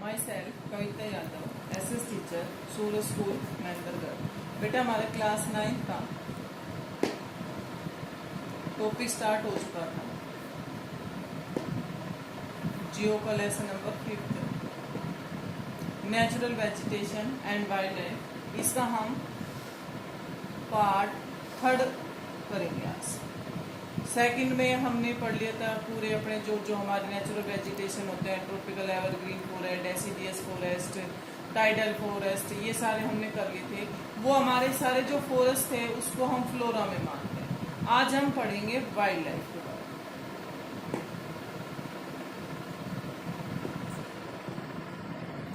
My self Kavita Yadav, SS teacher, Suraj school, Mahendragarh. बेटा हमारा class 9 का टॉपिक स्टार्ट हो चुका था। जियो का lesson number 5, natural vegetation and wild life. इसका हम पार्ट 3 करेंगे आज। सेकंड में हमने पढ़ लिया था पूरे अपने जो हमारे नेचुरल वेजिटेशन होते हैं, tropical evergreen forest, deciduous forest, tidal forest, ये सारे हमने कर लिए थे। वो हमारे सारे जो फॉरेस्ट थे उसको हम फ्लोरा में मानते हैं। आज हम पढ़ेंगे वाइल्ड लाइफ के बारे में,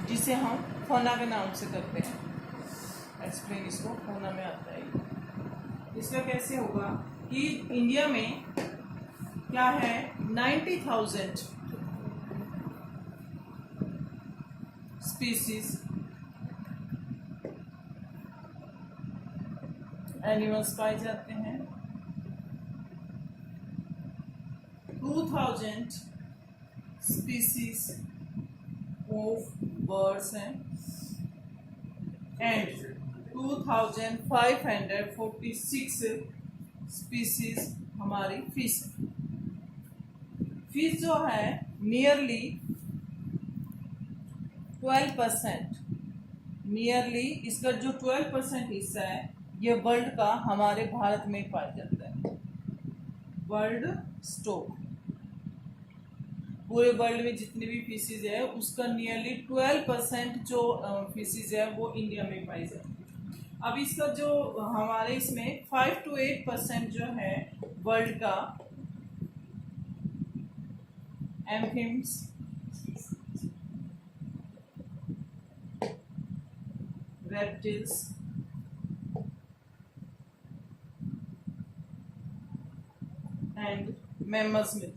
जिसे हम फौना के नाम से करते हैं एक्सप्लेन। इसको फौना में आता है। इसका कैसे होगा कि इंडिया में क्या है, 90,000 स्पीसीज एनिमल्स पाए जाते हैं, 2,000 स्पीसीज ऑफ बर्ड्स हैं एंड 2,546 स्पीसीज हमारी फिश। फिश जो है नियरली 12%, नियरली इसका जो 12% हिस्सा है ये वर्ल्ड का हमारे भारत में पाया जाता है। वर्ल्ड स्टॉक, पूरे वर्ल्ड में जितनी भी फिशेज है उसका नियरली 12% जो फिशेज है वो इंडिया में पाई जाती है। अब इसका जो हमारे इसमें 5 to 8% जो है वर्ल्ड का एम्फिम्स, रेप्टिल्स एंड मैमल्स में,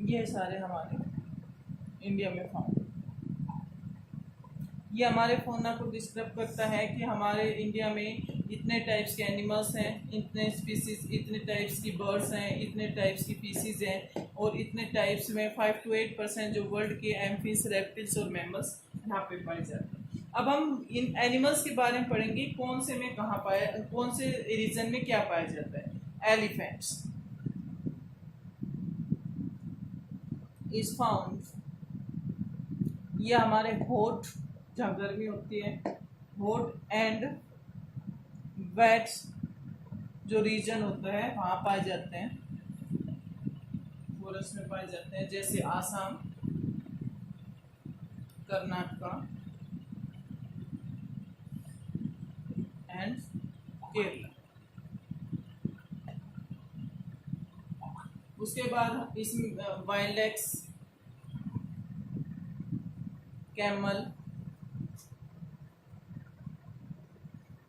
ये सारे हमारे इंडिया में फाउंड। ये हमारे फौना को डिस्क्राइब करता है कि हमारे इंडिया में इतने टाइप्स के एनिमल्स हैं, इतने स्पीसीज, इतने टाइप्स की बर्ड्स हैं, इतने टाइप्स की पीसीज हैं और इतने टाइप्स में 5 to 8% जो वर्ल्ड के एम्फीस, रेप्टिल्स और मैमल्स यहाँ पे पाए जाते हैं। अब हम इन एनिमल्स के बारे में पढ़ेंगे, कौन से में कहाँ पाया, कौन से रीजन में क्या पाया जाता है। एलिफेंट्स इज फाउंड, ये हमारे हॉट, जहाँ गर्मी होती है, हॉट एंड वेट जो रीजन होता है वहाँ पाए जाते हैं, फॉरेस्ट में पाए जाते हैं, जैसे आसाम, कर्नाटका एंड केरला। उसके बाद इसमें wild ass, camel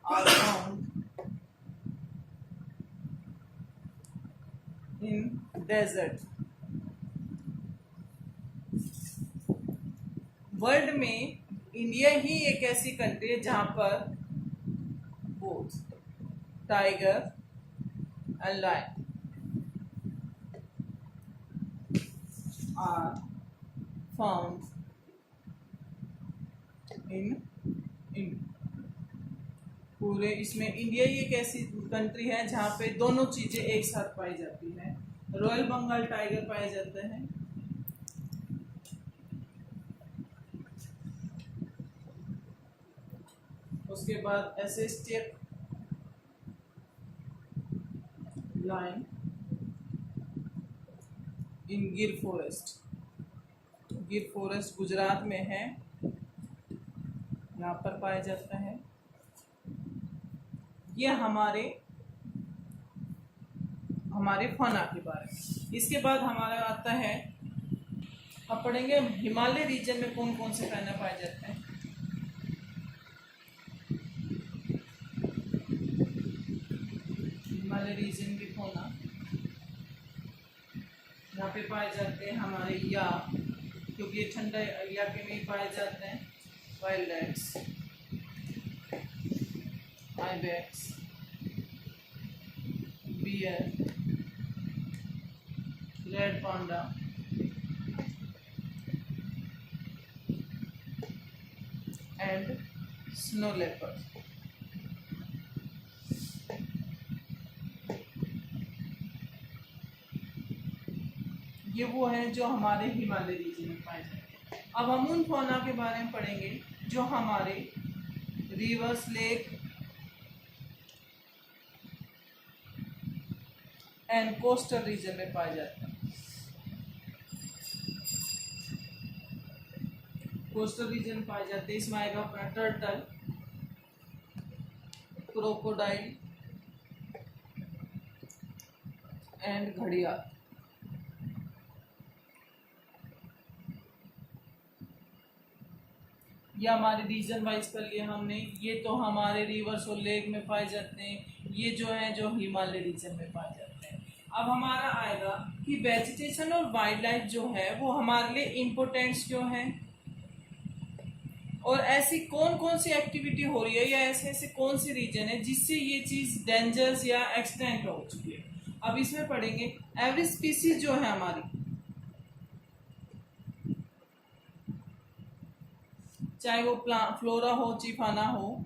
are found in desert। World में इंडिया ही एक ऐसी कंट्री है जहां पर both tiger and lion are found in India. पूरे इसमें इंडिया ही एक ऐसी कंट्री है जहाँ पे दोनों चीजें एक साथ पाई जाती हैं। रॉयल बंगाल टाइगर पाए जाते हैं, उसके बाद एसिस्टिक लायन इन गिर फॉरेस्ट। गिर फॉरेस्ट गुजरात में है, यहाँ पर पाया जाता है। ये हमारे फौना के बारे में। इसके बाद हमारा आता है, अब पढ़ेंगे हिमालय रीजन में कौन कौन से फौना पाए जाते हैं। हिमालय रीजन के फौना यहाँ पे पाए जाते हैं हमारे, या क्योंकि ये ठंडा इलाके में पाए जाते हैं, wild x, ibex, bear, anaconda, and snow leopard. ये वो हैं जो हमारे हिमालय रीजन में पाए जाते हैं। अब हम उन फौना के बारे में पढ़ेंगे जो हमारे reverse, lake and coastal region में पाए जाते हैं। कोस्टल रीजन पाए जाते हैं, इसमें आएगा अपना टर्टल, क्रोकोडाइल एंड घड़ियाल। ये हमारे रीजन वाइज कर लिया हमने। ये तो हमारे रिवर्स और लेक में पाए जाते हैं, ये जो है जो हिमालय रीजन में पाए जाते हैं। अब हमारा आएगा कि वेजिटेशन और वाइल्ड लाइफ जो है वो हमारे लिए इम्पोर्टेंट्स क्यों है, और ऐसी कौन कौन सी एक्टिविटी हो रही है या ऐसे ऐसे कौन सी रीजन है जिससे ये चीज डेंजरस या एक्सटेंट हो चुकी है। अब इसमें पढ़ेंगे एवरी स्पीसीज जो है हमारी, चाहे वो फ्लोरा हो चिफाना हो,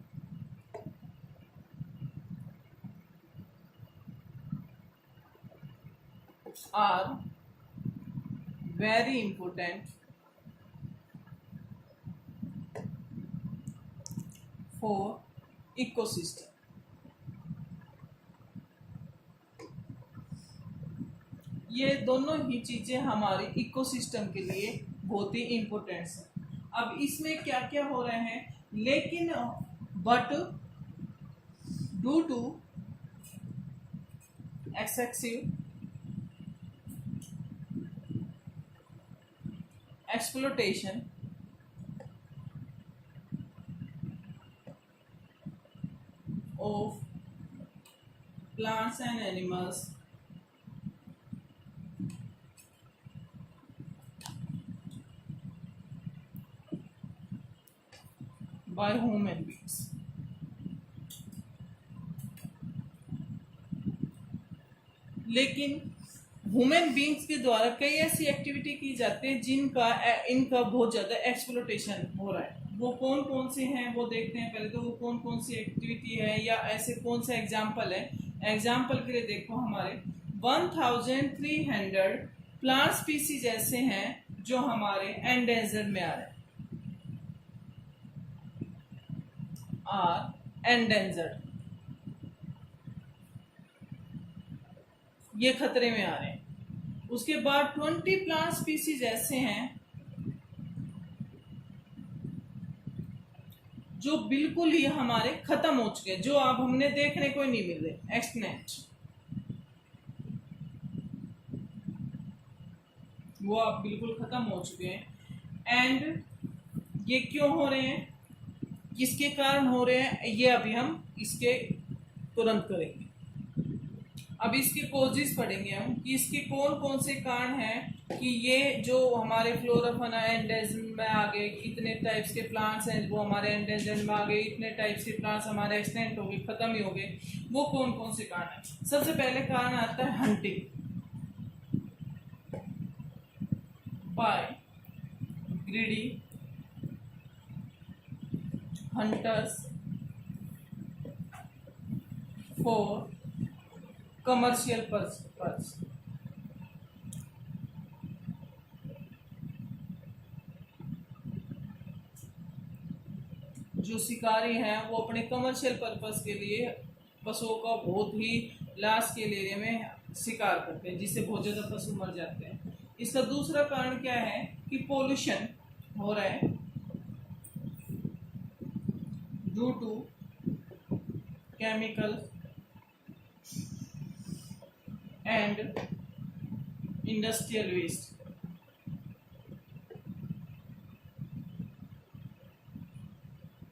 are very important for ecosystem. ये दोनों ही चीजें हमारे इकोसिस्टम के लिए बहुत ही इंपॉर्टेंट है। अब इसमें क्या क्या हो रहे हैं, लेकिन but due to excessive exploitation of plants and animals by human beings। लेकिन ह्यूमन बींग्स के द्वारा कई ऐसी एक्टिविटी की जाती है जिनका इनका बहुत ज़्यादा एक्सप्लोटेशन हो रहा है। वो कौन कौन से हैं वो देखते हैं। पहले तो वो कौन कौन सी एक्टिविटी है या ऐसे कौन सा एग्जाम्पल है। एग्जाम्पल के लिए देखो, हमारे 1300 प्लांट स्पीसीज ऐसे हैं जो हमारे एंडेंजर में आ रहे हैं, आर एंडेंजर्ड, ये खतरे में आ रहे हैं। उसके बाद 20 प्लांट स्पीसीज ऐसे हैं जो बिल्कुल ही हमारे खत्म हो चुके हैं, जो अब हमने देखने को ही नहीं मिल रहे, एक्सटिंक्ट, वो अब बिल्कुल खत्म हो चुके हैं। एंड ये क्यों हो रहे हैं, किसके कारण हो रहे हैं, ये अभी हम इसके तुरंत करेंगे। अब इसके कोजेस पढ़ेंगे हम कि इसके कौन कौन से कारण हैं कि ये जो हमारे फ्लोरा फौना एंडेंजर में आ गए, इतने टाइप्स के प्लांट्स हैं वो हमारे एंडेंजर में आ गए, इतने टाइप्स के प्लांट्स हमारे एक्सटेंट हो गए, खत्म ही हो गए। वो कौन कौन से कारण हैं। सबसे पहले कारण आता है hunting by greedy hunters for commercial purpose. जो शिकारी हैं वो अपने कमर्शियल पर्पस के लिए पशुओं का बहुत ही लाश के लिए में शिकार करते हैं, जिससे बहुत ज्यादा पशु मर जाते हैं। इसका दूसरा कारण क्या है कि पोल्यूशन हो रहा है due to chemical and industrial waste.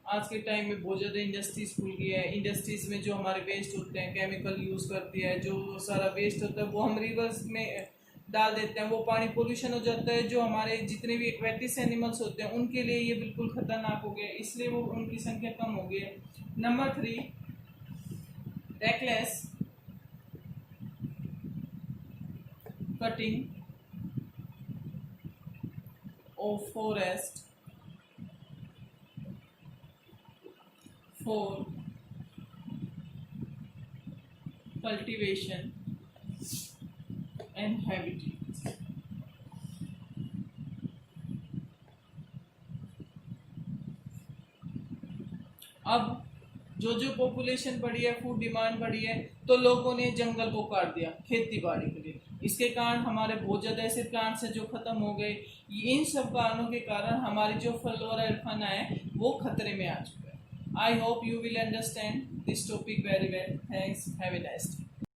आज के टाइम में बहुत ज़्यादा इंडस्ट्रीज खुल गई है। इंडस्ट्रीज में जो हमारे वेस्ट होते हैं, केमिकल यूज़ करती है, जो सारा वेस्ट होता है वो हम रिवर्स में डाल देते हैं, वो पानी पोल्यूशन हो जाता है। जो हमारे जितने भी एक्वेटिक एनिमल्स होते हैं उनके लिए ये बिल्कुल खतरनाक हो गया, इसलिए वो उनकी संख्या कम हो गई है। Number 3, reckless cutting of forest for cultivation and habitats. अब जो पॉपुलेशन बढ़ी है, फूड डिमांड बढ़ी है, तो लोगों ने जंगल को काट दिया खेती बाड़ी के लिए। इसके कारण हमारे बहुत ज़्यादा ऐसे प्लांट्स हैं जो ख़त्म हो गए। इन सब कारणों के कारण हमारी जो फ्लोरा और फौना है वो खतरे में आ चुका है। I hope you will understand this topic very well. Thanks, have a nice day.